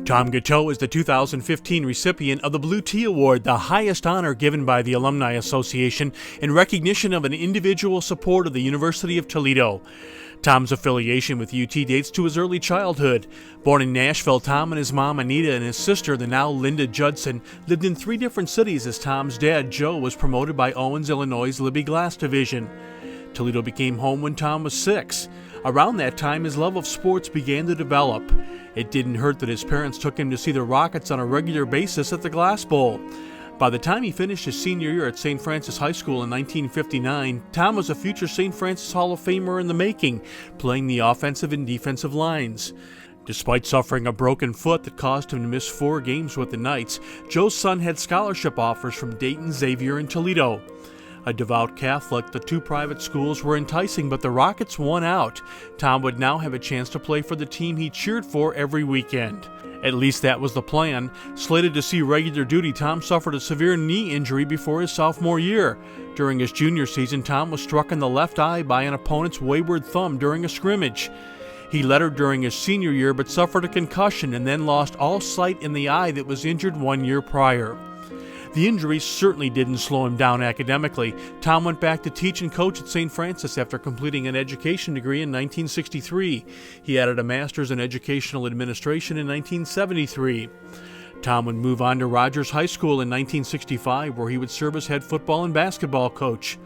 Tom Guitteau is the 2015 recipient of the Blue Tea Award, the highest honor given by the Alumni Association in recognition of an individual support of the University of Toledo. Tom's affiliation with UT dates to his early childhood. Born in Nashville, Tom and his mom Anita and his sister, the now Linda Judson, lived in 3 different cities as Tom's dad, Joe, was promoted by Owens, Illinois' Libby Glass division. Toledo became home when Tom was 6. Around that time, his love of sports began to develop. It didn't hurt that his parents took him to see the Rockets on a regular basis at the Glass Bowl. By the time he finished his senior year at St. Francis High School in 1959, Tom was a future St. Francis Hall of Famer in the making, playing the offensive and defensive lines. Despite suffering a broken foot that caused him to miss 4 games with the Knights, Joe's son had scholarship offers from Dayton, Xavier, and Toledo. A devout Catholic, the 2 private schools were enticing, but the Rockets won out. Tom would now have a chance to play for the team he cheered for every weekend. At least that was the plan. Slated to see regular duty, Tom suffered a severe knee injury before his sophomore year. During his junior season, Tom was struck in the left eye by an opponent's wayward thumb during a scrimmage. He lettered during his senior year but suffered a concussion and then lost all sight in the eye that was injured 1 year prior. The injury certainly didn't slow him down academically. Tom went back to teach and coach at St. Francis after completing an education degree in 1963. He added a master's in educational administration in 1973. Tom would move on to Rogers High School in 1965, where he would serve as head football and basketball coach.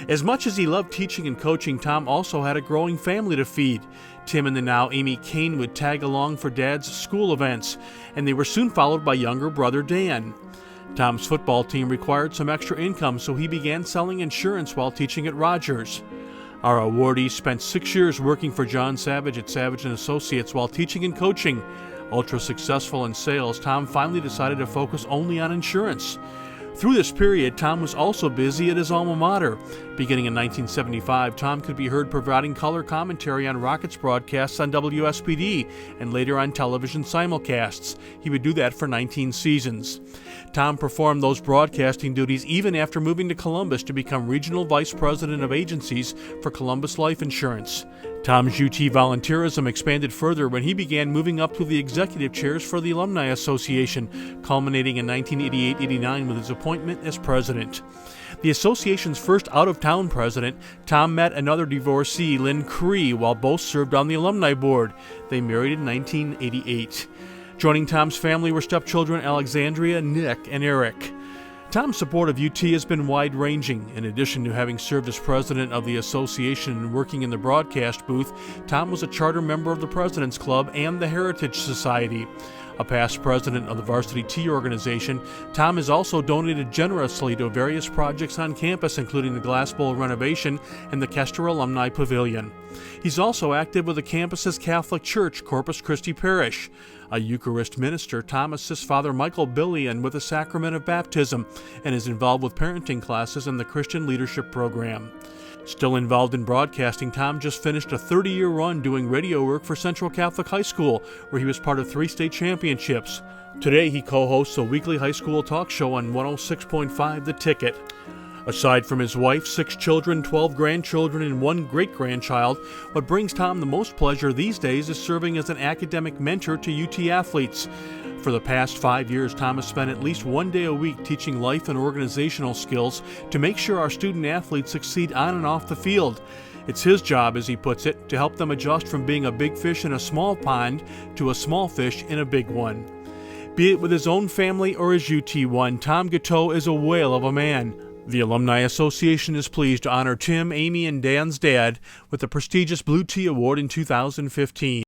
As much as he loved teaching and coaching, Tom also had a growing family to feed. Tim and the now Amy Kane would tag along for Dad's school events, and they were soon followed by younger brother Dan. Tom's football team required some extra income, so he began selling insurance while teaching at Rogers. Our awardee spent 6 years working for John Savage at Savage & Associates while teaching and coaching. Ultra successful in sales, Tom finally decided to focus only on insurance. Through this period, Tom was also busy at his alma mater. Beginning in 1975, Tom could be heard providing color commentary on Rockets broadcasts on WSPD and later on television simulcasts. He would do that for 19 seasons. Tom performed those broadcasting duties even after moving to Columbus to become Regional Vice President of Agencies for Columbus Life Insurance. Tom's UT volunteerism expanded further when he began moving up through the executive chairs for the Alumni Association, culminating in 1988-89 with his appointment as president. The association's first out-of-town president, Tom met another divorcee, Lynn Cree, while both served on the alumni board. They married in 1988. Joining Tom's family were stepchildren Alexandria, Nick, and Eric. Tom's support of UT has been wide-ranging. In addition to having served as president of the association and working in the broadcast booth, Tom was a charter member of the President's Club and the Heritage Society. A past president of the Varsity Tea Organization, Tom has also donated generously to various projects on campus, including the Glass Bowl renovation and the Kester Alumni Pavilion. He's also active with the campus's Catholic Church, Corpus Christi Parish. A Eucharist minister, Tom assists Father Michael Billion with the sacrament of baptism and is involved with parenting classes and the Christian Leadership Program. Still involved in broadcasting, Tom just finished a 30-year run doing radio work for Central Catholic High School, where he was part of 3 state championships. Today, he co-hosts a weekly high school talk show on 106.5 The Ticket. Aside from his wife, 6 children, 12 grandchildren, and 1 great-grandchild, what brings Tom the most pleasure these days is serving as an academic mentor to UT athletes. For the past 5 years, Tom has spent at least 1 day a week teaching life and organizational skills to make sure our student athletes succeed on and off the field. It's his job, as he puts it, to help them adjust from being a big fish in a small pond to a small fish in a big one. Be it with his own family or his UT one, Tom Guitteau is a whale of a man. The Alumni Association is pleased to honor Tim, Amy, and Dan's dad with the prestigious Blue Tea Award in 2015.